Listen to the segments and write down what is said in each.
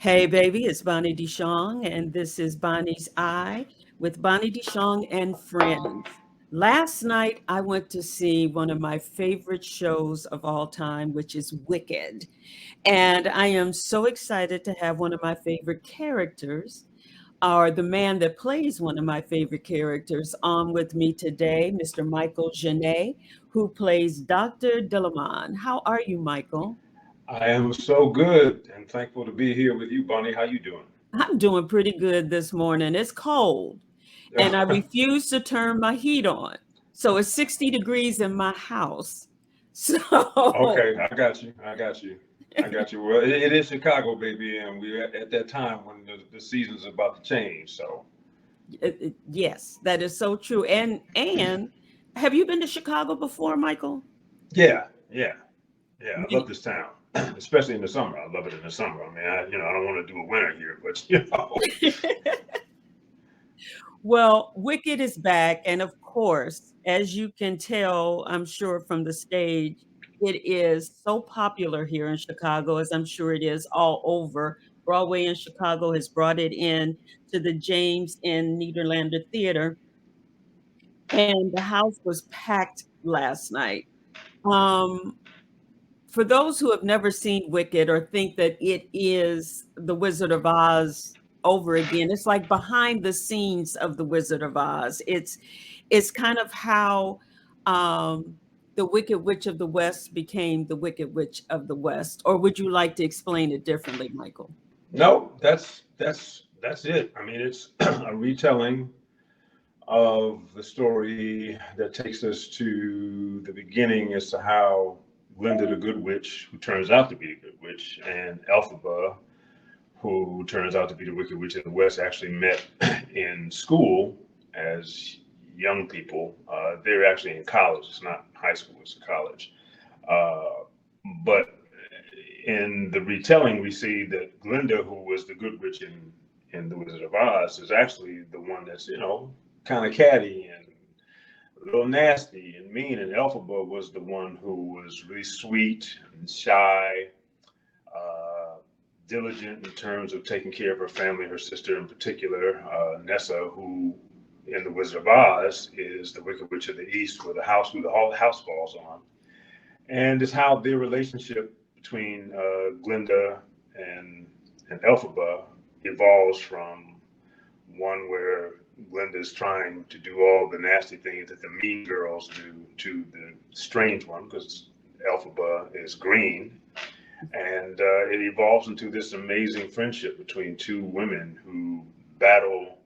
Hey, baby, it's Bonnie DeShong, and this is Bonnie's Eye with Bonnie DeShong and friends. Last night, I went to see one of my favorite shows of all time, which is Wicked. And I am so excited to have one of my favorite characters, or the man that plays one of my favorite characters, on with me today, Mr. Michael Genet, who plays Dr. Dillamond. How are you, Michael? I am so good and thankful to be here with you, Bonnie. How you doing? I'm doing pretty good this morning. It's cold and I refuse to turn my heat on. So it's 60 degrees in my house. So Okay, I got you. I got you. I got you. Well, it is Chicago, baby, and we're at that time when the season's about to change. So, yes, that is so true. And have you been to Chicago before, Michael? yeah, yeah, yeah. I love Me- this town, especially in the summer. I love it in the summer. I mean, I don't want to do a winter here, but Well, Wicked is back, and of course, as you can tell, I'm sure from the stage, it is so popular here in Chicago, as I'm sure it is all over. Broadway in Chicago has brought it in to the James and Nederlander Theatre, and the house was packed last night. Um, for those who have never seen Wicked or think that it is The Wizard of Oz over again, it's like behind the scenes of The Wizard of Oz. It's kind of how the Wicked Witch of the West became the Wicked Witch of the West. Or would you like to explain it differently, Michael? no, that's it. I mean, it's a retelling of the story that takes us to the beginning as to how Glinda the Good Witch, who turns out to be the Good Witch, and Elphaba, who turns out to be the Wicked Witch of the West, actually met in school as young people. They're actually in college. It's not high school, it's college. Uh, but in the retelling, we see that Glinda, who was the Good Witch in The Wizard of Oz, is actually the one that's, kind of catty and a little nasty and mean. And Elphaba was the one who was really sweet and shy, uh, diligent in terms of taking care of her family, her sister in particular, Nessa, who in The Wizard of Oz is the Wicked Witch of the East, where the whole house falls on. And it's how their relationship between Glinda and Elphaba evolves from one where Glinda's trying to do all the nasty things that the mean girls do to the strange one, because Elphaba is green, and it evolves into this amazing friendship between two women who battle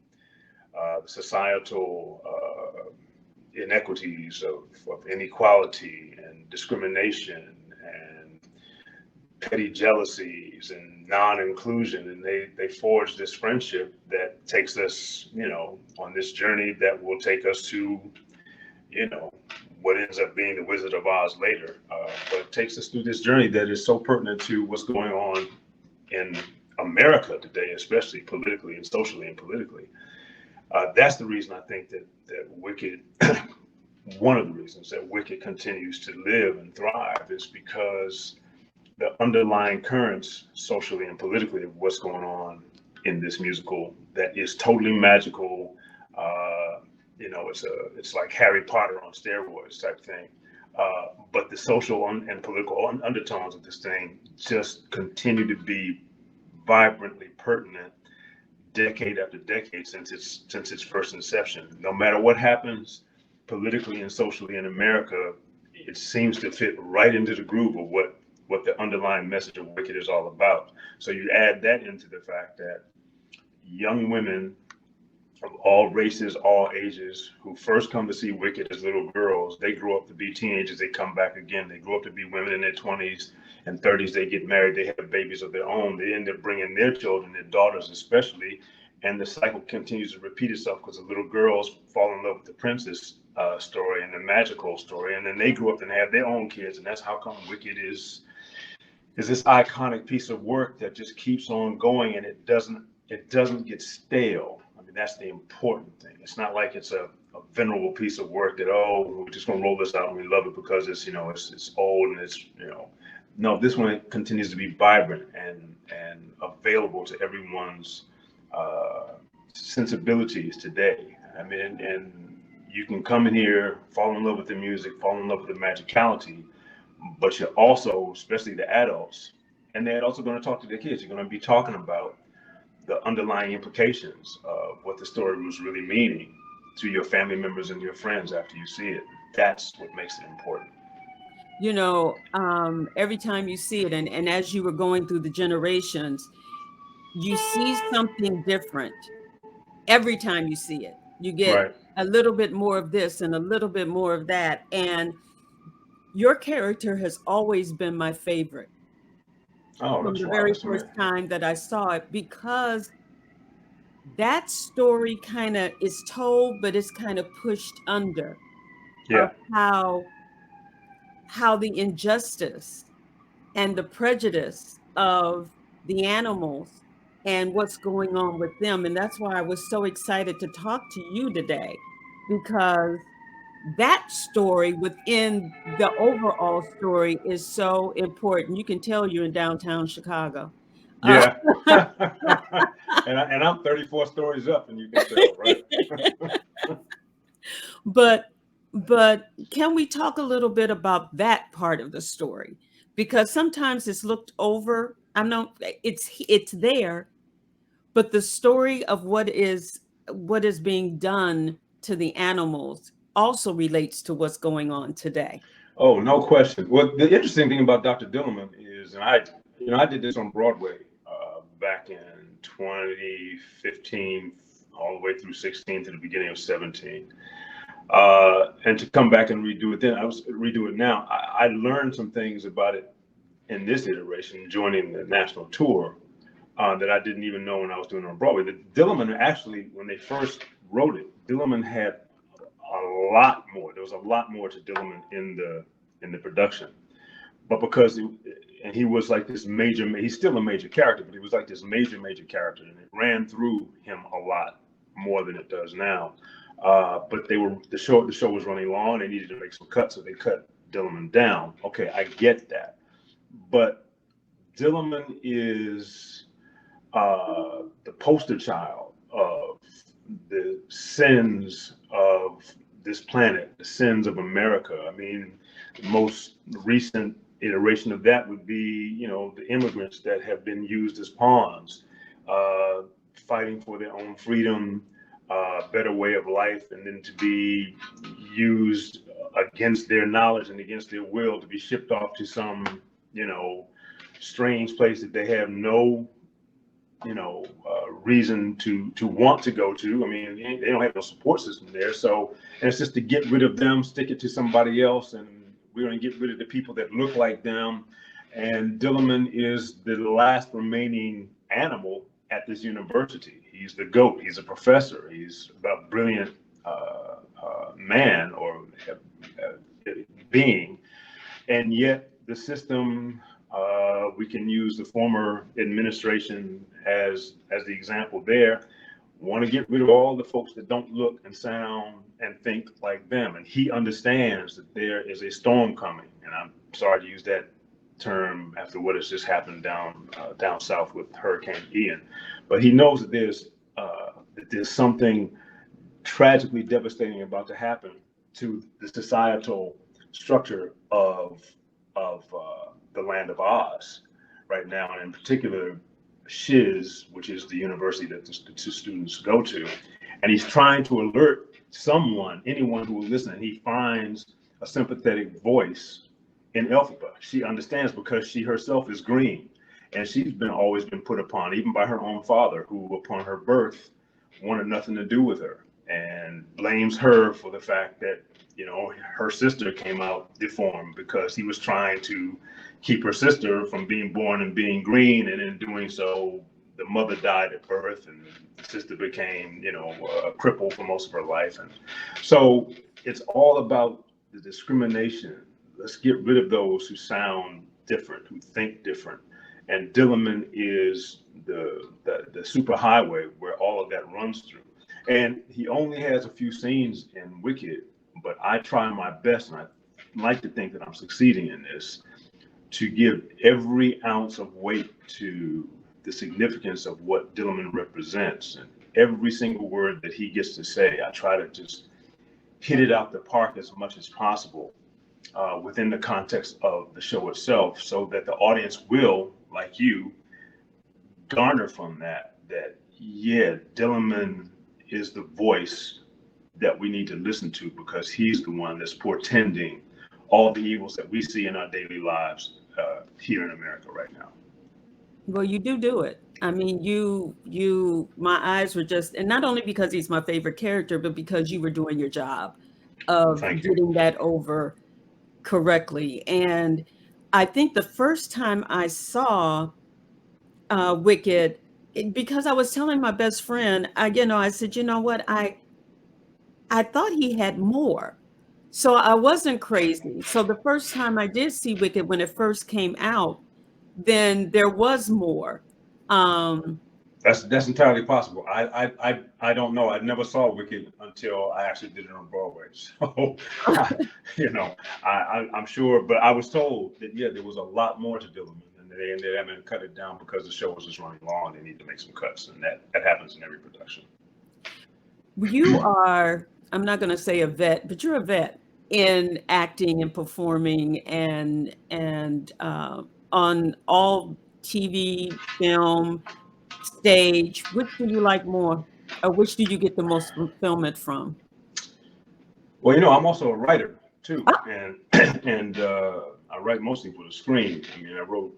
the societal inequities of inequality and discrimination and petty jealousies and non-inclusion, and they forge this friendship that takes us, on this journey that will take us to, you know, what ends up being the Wizard of Oz later. But it takes us through this journey that is so pertinent to what's going on in America today, especially politically and socially and politically. That's the reason I think that Wicked, one of the reasons that Wicked continues to live and thrive is because the underlying currents socially and politically of what's going on in this musical that is totally magical. Uh, it's like Harry Potter on steroids type thing. But the social and political undertones of this thing just continue to be vibrantly pertinent decade after decade since its first inception. No matter what happens politically and socially in America, it seems to fit right into the groove of what the underlying message of Wicked is all about. So you add that into the fact that young women of all races, all ages, who first come to see Wicked as little girls, they grow up to be teenagers, they come back again, they grow up to be women in their 20s and 30s, they get married, they have babies of their own, they end up bringing their children, their daughters especially, and the cycle continues to repeat itself because the little girls fall in love with the princess story and the magical story, and then they grow up and have their own kids, and that's how come Wicked is this iconic piece of work that just keeps on going, and it doesn't get stale. I mean, that's the important thing. It's not like it's a venerable piece of work that, oh, we're just going to roll this out and we love it because it's old and it's No, this one continues to be vibrant and available to everyone's uh, sensibilities today. I mean, and you can come in here, fall in love with the music, fall in love with the magicality, but you're also, especially the adults, and they're also going to talk to their kids. You're going to be talking about the underlying implications of what the story was really meaning to your family members and your friends after you see it. That's what makes it important. Every time you see it, and as you were going through the generations, you see something different. Every time you see it, you get Right. a little bit more of this and a little bit more of that. And your character has always been my favorite Oh, from that's the wow. very That's first amazing. time that I saw it, because that story kind of is told, but it's kind of pushed under, of Yeah. how the injustice and the prejudice of the animals and what's going on with them. And that's why I was so excited to talk to you today, because that story within the overall story is so important. You can tell you're in downtown Chicago. Uh, Yeah. And I'm 34 stories up, and you can tell, right? but can we talk a little bit about that part of the story? Because sometimes it's looked over. I know it's there, but the story of what is being done to the animals also relates to what's going on today. Oh, no question. Well, the interesting thing about Dr. Dillamond is, and I did this on Broadway back in 2015, all the way through 16 to the beginning of 17. And to come back and redo it then, I was redo it now. I learned some things about it in this iteration, joining the national tour, that I didn't even know when I was doing it on Broadway. The Dillamond actually, when they first wrote it, Dillamond had a lot more. There was a lot more to Dillamond in the production, but because and he was like this major, he's still a major character, but he was like this major character, and it ran through him a lot more than it does now. But the show was running long. They needed to make some cuts, so they cut Dillamond down. Okay, I get that, but Dillamond is the poster child of the sins of this planet, the sins of America. I mean, the most recent iteration of that would be, the immigrants that have been used as pawns, uh, fighting for their own freedom, better way of life, and then to be used against their knowledge and against their will to be shipped off to some, strange place that they have no reason to want to go to. I mean, they don't have no support system there. So, and it's just to get rid of them, stick it to somebody else, and we're going to get rid of the people that look like them. And Dillamond is the last remaining animal at this university. He's the goat. He's a professor. He's a brilliant man or being, and yet the system, we can use the former administration as the example there, want to get rid of all the folks that don't look and sound and think like them. And he understands that there is a storm coming. And I'm sorry to use that term after what has just happened down south with Hurricane Ian, but he knows that there's something tragically devastating about to happen to the societal structure of the land of Oz right now, and in particular Shiz, which is the university that the two students go to. And he's trying to alert anyone who will listen. And he finds a sympathetic voice in Elphaba. She understands because she herself is green, and she's always been put upon, even by her own father, who upon her birth wanted nothing to do with her and blames her for the fact that her sister came out deformed because he was trying to keep her sister from being born and being green, and in doing so the mother died at birth, and the sister became a cripple for most of her life. And so it's all about the discrimination. Let's get rid of those who sound different, who think different. And Dillamond is the super highway where all of that runs through. And he only has a few scenes in Wicked, but I try my best, and I like to think that I'm succeeding in this, to give every ounce of weight to the significance of what Dillamond represents. And every single word that he gets to say, I try to just hit it out the park as much as possible within the context of the show itself, so that the audience will, like you, garner from that, yeah, Dillamond is the voice that we need to listen to, because he's the one that's portending all the evils that we see in our daily lives here in America right now. Well, you do it. I mean, my eyes were just, and not only because he's my favorite character, but because you were doing your job of Thank you. getting that over correctly. And I think the first time I saw Wicked, because I was telling my best friend, I said, you know what, I thought he had more. So I wasn't crazy. So the first time I did see Wicked, when it first came out, then there was more. Um, That's entirely possible. I don't know. I never saw Wicked until I actually did it on Broadway. So, you know, I'm sure, but I was told that, yeah, there was a lot more to Dillamond, and they ended up having to cut it down because the show was just running long. They need to make some cuts, and that happens in every production. you are, I'm not going to say a vet, but you're a vet in acting and performing and on all TV, film, stage. Which do you like more, or which do you get the most fulfillment from? Well, you know, I'm also a writer too, Ah, and and I write mostly for the screen. I mean, I wrote.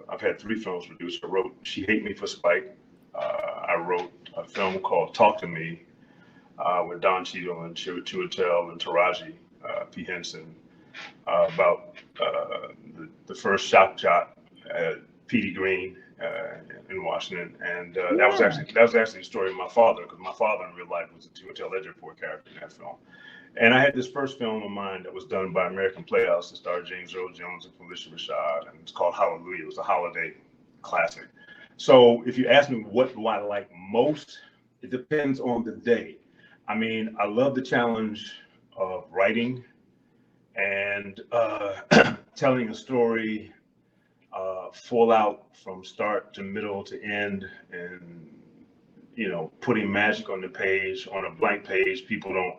I've had 3 films produced. I wrote "She Hate Me" for Spike. I wrote a film called "Talk to Me" with Don Cheadle and Chiwetel and Taraji P. Henson about the first shock jock, Petey Green, in Washington, and yeah. that was actually the story of my father, because my father in real life was a Chiwetel Ejiofor character in that film. And I had this first film of mine that was done by American Playhouse that starred James Earl Jones and Felicia Rashad, and it's called Hallelujah. It was a holiday classic. So if you ask me what do I like most, it depends on the day. I mean, I love the challenge of writing and telling a story full out from start to middle to end, and putting magic on the page, on a blank page. People don't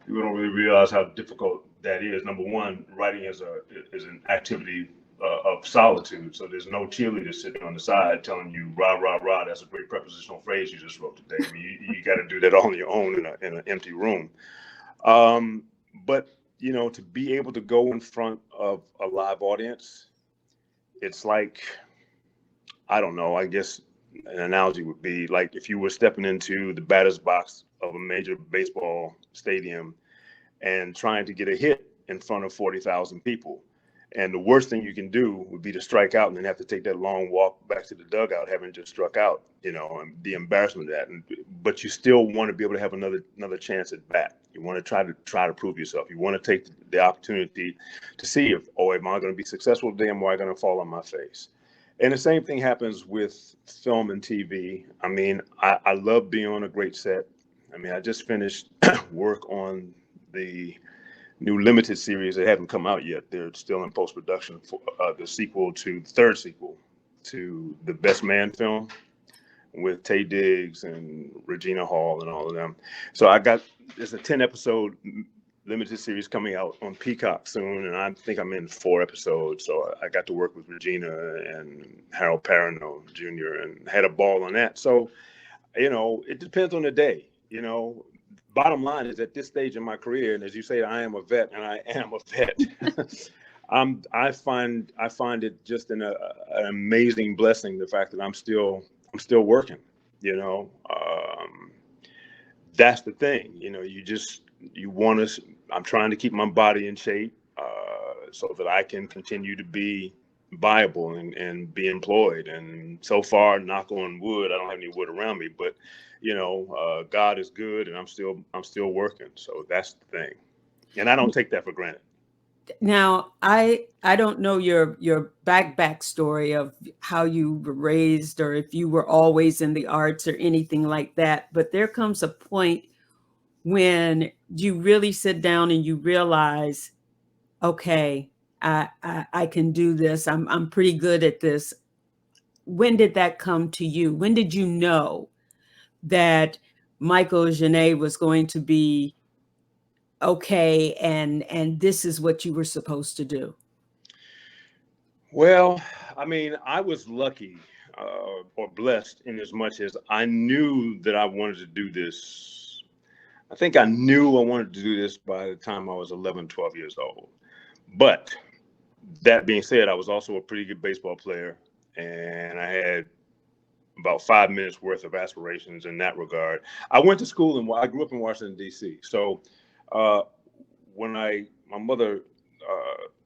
people don't really realize how difficult that is. Number one, writing is an activity of solitude. So there's no cheerleader sitting on the side telling you rah rah rah. That's a great prepositional phrase you just wrote today. I mean, you got to do that all on your own in an empty room. But to be able to go in front of a live audience, it's like, I don't know, I guess an analogy would be like if you were stepping into the batter's box of a major baseball stadium and trying to get a hit in front of 40,000 people. And the worst thing you can do would be to strike out and then have to take that long walk back to the dugout, having just struck out, and the embarrassment of that. But you still want to be able to have another chance at bat. You want to try to prove yourself. You want to take the opportunity to see if, am I going to be successful today? Am I going to fall on my face? And the same thing happens with film and TV. I mean, I love being on a great set. I mean, I just finished work on the new limited series that haven't come out yet. They're still in post-production for the third sequel to the Best Man film with Taye Diggs and Regina Hall and all of them. So there's a 10-episode limited series coming out on Peacock soon, and I think I'm in 4 episodes. So I got to work with Regina and Harold Perrineau Jr. and had a ball on that. So, it depends on the day. Bottom line is, at this stage in my career, and as you say, I am a vet, and I am a vet. I find it just an amazing blessing, the fact that I'm still working. That's the thing. You want to. I'm trying to keep my body in shape so that I can continue to be viable and be employed. And so far, knock on wood, I don't have any wood around me, but God is good, and I'm still working. So that's the thing, and I don't take that for granted. Now, I don't know your backstory of how you were raised, or if you were always in the arts or anything like that, but there comes a point when you really sit down and you realize, okay, I can do this. I'm pretty good at this. When did that come to you? When did you know that Michael Genet was going to be okay, and this is what you were supposed to do? Well, I mean, I was lucky or blessed in as much as I knew that I wanted to do this. I think I knew I wanted to do this by the time I was 11, 12 years old. But that being said, I was also a pretty good baseball player, and I had about 5 minutes worth of aspirations in that regard. I went to school and I grew up in Washington, D.C. So when my mother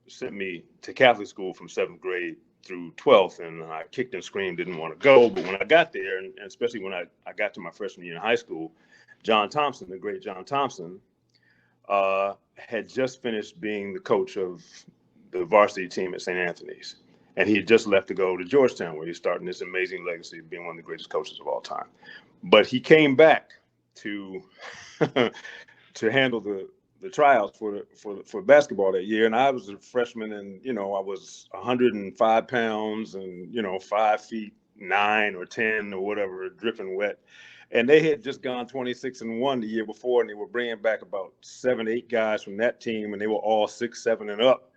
sent me to Catholic school from 7th grade through 12th, and I kicked and screamed, didn't want to go. But when I got there, and especially when I got to my freshman year in high school, John Thompson, the great John Thompson, had just finished being the coach of the varsity team at St. Anthony's. And he had just left to go to Georgetown, where he's starting this amazing legacy of being one of the greatest coaches of all time. But he came back to to handle the tryouts for basketball that year. And I was a freshman, and, I was 105 pounds and, 5'9" or 10 or whatever, dripping wet. And they had just gone 26-1 the year before, and they were bringing back about 7, 8 guys from that team, and they were all 6, 7 and up.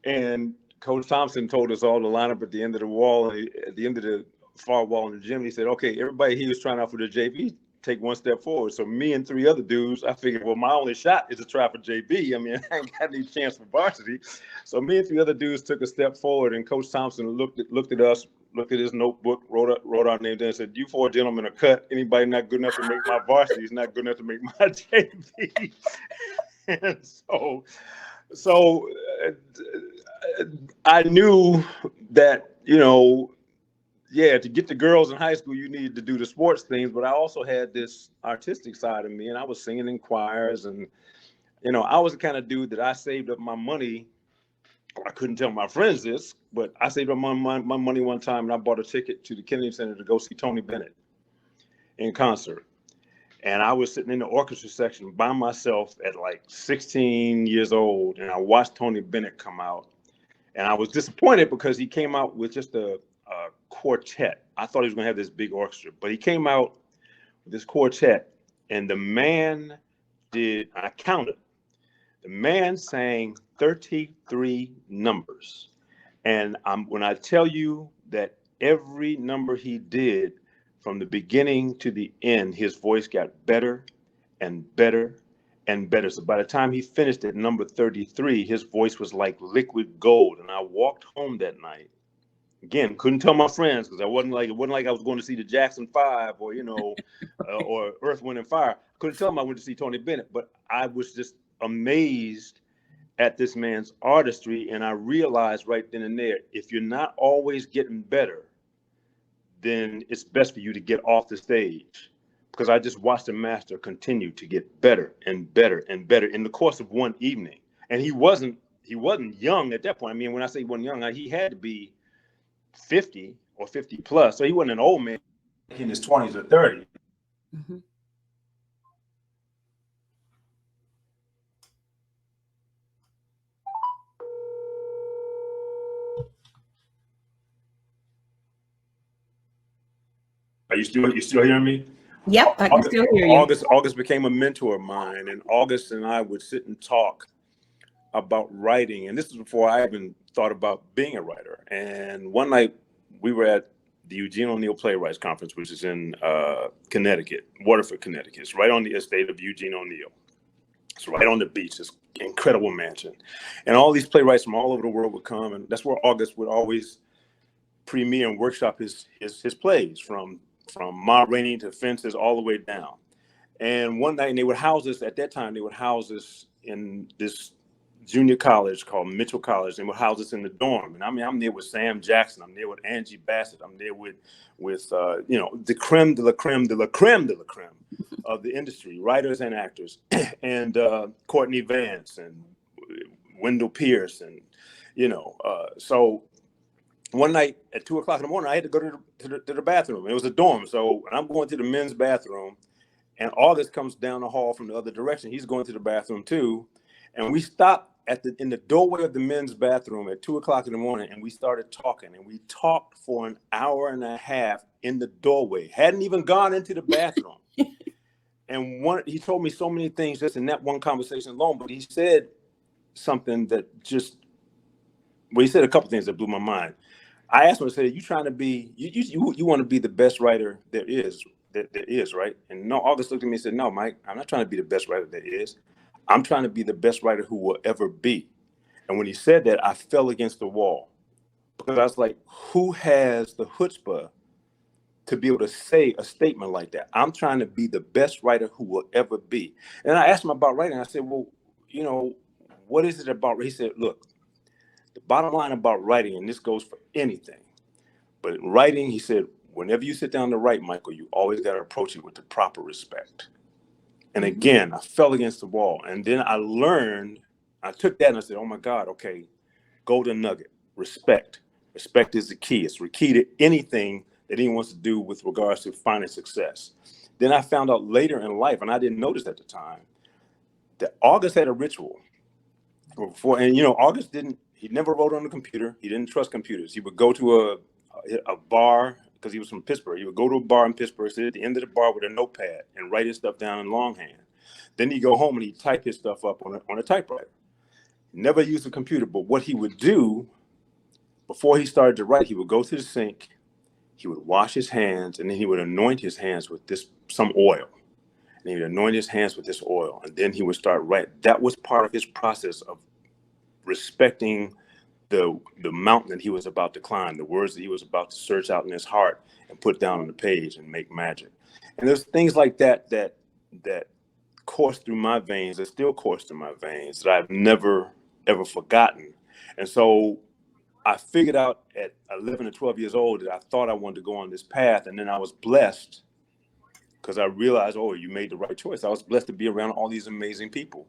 And Coach Thompson told us all to line up at the end of the wall, at the end of the far wall in the gym. He said, okay, everybody he was trying out for the JV, take one step forward. So me and 3 other dudes, I figured, well, my only shot is to try for JV. I mean, I ain't got any chance for varsity. So me and 3 other dudes took a step forward, and Coach Thompson looked at us, looked at his notebook, wrote our names, and said, "You 4 gentlemen are cut. Anybody not good enough to make my varsity is not good enough to make my JV." And so I knew that, to get the girls in high school, you needed to do the sports things, but I also had this artistic side of me, and I was singing in choirs, and, I was the kind of dude that I saved up my money. I couldn't tell my friends this, but I saved up my money one time, and I bought a ticket to the Kennedy Center to go see Tony Bennett in concert. And I was sitting in the orchestra section by myself at like 16 years old, and I watched Tony Bennett come out. And I was disappointed because he came out with just a quartet. I thought he was going to have this big orchestra, but he came out with this quartet, and the man I counted, the man sang 33 numbers. And when I tell you that every number he did, from the beginning to the end, his voice got better and better and better. So by the time he finished at number 33, his voice was like liquid gold. And I walked home that night. Again, couldn't tell my friends, because it wasn't like I was going to see the Jackson 5 or, or Earth, Wind and Fire. Couldn't tell them I went to see Tony Bennett, but I was just amazed at this man's artistry. And I realized right then and there, if you're not always getting better, then it's best for you to get off the stage, because I just watched the master continue to get better and better and better in the course of one evening. And he wasn't young at that point. I mean, when I say he wasn't young, he had to be 50 or 50 plus. So he wasn't an old man in his 20s or 30s. Mm-hmm. Are you still hearing me? Yep, I can still hear you. August became a mentor of mine, and August and I would sit and talk about writing. And this was before I even thought about being a writer. And one night we were at the Eugene O'Neill Playwrights Conference, which is in Connecticut, Waterford, Connecticut. It's right on the estate of Eugene O'Neill. It's right on the beach, this incredible mansion. And all these playwrights from all over the world would come, and that's where August would always premiere and workshop his plays, from Ma Rainey to Fences all the way down. And one night, and they would house us, at that time, they would house us in this junior college called Mitchell College. They would house us in the dorm. And I mean, I'm there with Sam Jackson. I'm there with Angie Bassett. I'm there with the creme de la creme de la creme de la creme of the industry, writers and actors, and Courtney Vance and Wendell Pierce. And, so one night at 2:00 in the morning, I had to go to the bathroom. It was a dorm. So I'm going to the men's bathroom, and August comes down the hall from the other direction. He's going to the bathroom too. And we stopped in the doorway of the men's bathroom at 2 o'clock in the morning, and we started talking, and we talked for an hour and a half in the doorway. Hadn't even gone into the bathroom. And he told me so many things just in that one conversation alone, but he said something that he said a couple things that blew my mind. I asked him, I said, you trying to be, you want to be the best writer there is, right? And no, August looked at me and said, no, Mike, I'm not trying to be the best writer there is. I'm trying to be the best writer who will ever be. And when he said that, I fell against the wall, because I was like, who has the chutzpah to be able to say a statement like that? I'm trying to be the best writer who will ever be. And I asked him about writing. I said, well, what is it about? He said, look, the bottom line about writing, and this goes for anything, but in writing, he said, whenever you sit down to write, Michael, you always got to approach it with the proper respect. And again, I fell against the wall. And then I took that and I said, oh my God, okay, golden nugget, respect. Respect is the key. It's the key to anything that anyone wants to do with regards to finding success. Then I found out later in life, and I didn't notice at the time, that August had a ritual. August he never wrote on the computer. He didn't trust computers. He would go to a bar, because he was from Pittsburgh. He would go to a bar in Pittsburgh, sit at the end of the bar with a notepad and write his stuff down in longhand. Then he'd go home and he'd type his stuff up on a typewriter. Never used a computer, but what he would do before he started to write, he would go to the sink, he would wash his hands, and then he would anoint his hands with some oil. And he would anoint his hands with this oil, and then he would start writing. That was part of his process of respecting the mountain that he was about to climb, the words that he was about to search out in his heart and put down on the page and make magic. And there's things like that course through my veins, that still course through my veins, that I've never, ever forgotten. And so I figured out at 11 or 12 years old that I thought I wanted to go on this path. And then I was blessed, because I realized, oh, you made the right choice. I was blessed to be around all these amazing people.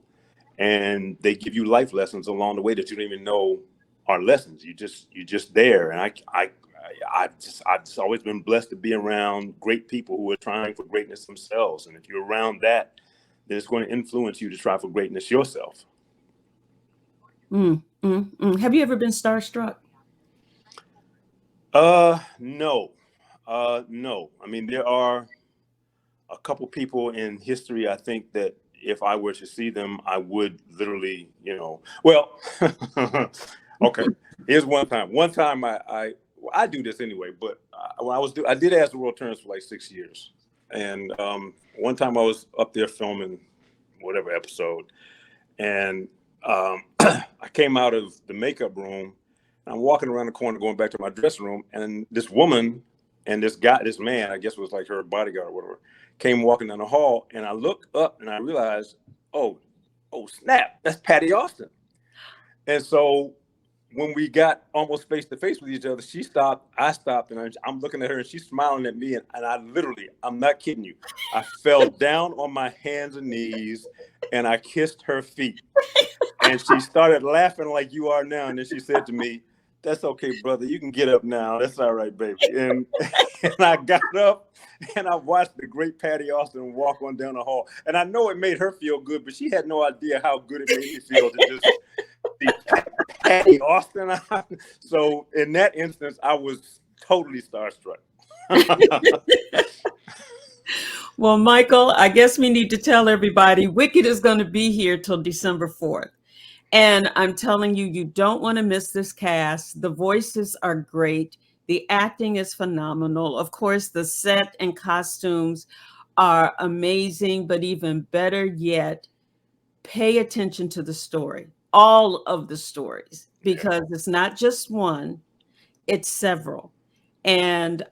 And they give you life lessons along the way that you don't even know are lessons. You're just there. And I've just always been blessed to be around great people who are trying for greatness themselves. And if you're around that, then it's going to influence you to try for greatness yourself. Have you ever been starstruck? No. No. I mean, there are a couple people in history, I think, that if I were to see them, I would literally, well, okay. Here's one time. One time I do this anyway, but I did Ask the World Turns for like 6 years. And one time I was up there filming whatever episode, and I came out of the makeup room, and I'm walking around the corner going back to my dressing room, and this woman and this man, I guess was like her bodyguard or whatever, came walking down the hall, and I looked up and I realized, oh snap, that's Patty Austin. And so when we got almost face to face with each other, she stopped, I stopped, and I'm looking at her, and she's smiling at me, and I literally, I'm not kidding you, I fell down on my hands and knees, and I kissed her feet. And she started laughing like you are now, and then she said to me, "That's okay, brother. You can get up now. That's all right, baby." And I got up, and I watched the great Patty Austin walk on down the hall. And I know it made her feel good, but she had no idea how good it made me feel to just see Patty Austin. So in that instance, I was totally starstruck. Well, Michael, I guess we need to tell everybody Wicked is going to be here till December 4th. And I'm telling you, you don't want to miss this cast. The voices are great. The acting is phenomenal. Of course, the set and costumes are amazing, but even better yet, pay attention to the story, all of the stories, because it's not just one, it's several. And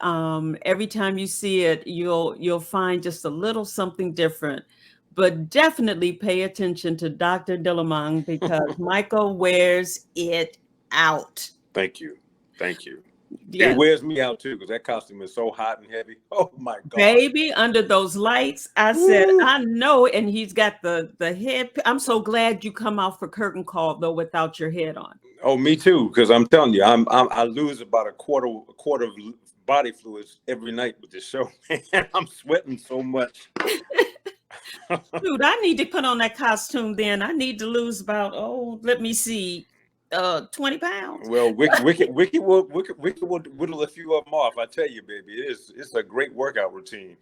every time you see it, you'll find just a little something different. But definitely pay attention to Dr. Dillamond, because Michael wears it out. Thank you. Thank you. Yes. It wears me out too, because that costume is so hot and heavy. Oh my God. Baby, under those lights, I said, I know. And he's got the head. I'm so glad you come out for curtain call though without your head on. Oh, me too, because I'm telling you, I lose about a quarter of body fluids every night with this show. Man, I'm sweating so much. Dude, I need to put on that costume then. I need to lose about, let me see, 20 pounds. Well, Wicked will whittle a few of them off. I tell you, baby, it's a great workout routine.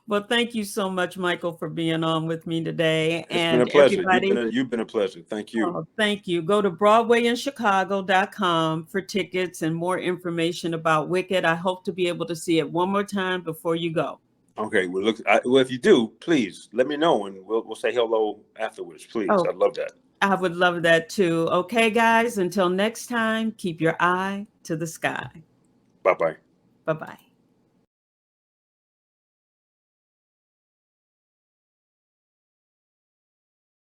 Well, thank you so much, Michael, for being on with me today. It's been a And pleasure. everybody, You've been a pleasure. Thank you. thank you. Go to BroadwayInChicago.com for tickets and more information about Wicked. I hope to be able to see it one more time before you go. Okay. Well, if you do, please let me know, and we'll say hello afterwards. Please, Oh. I'd love that. I would love that too. Okay, guys, until next time, keep your eye to the sky. Bye-bye. Bye-bye.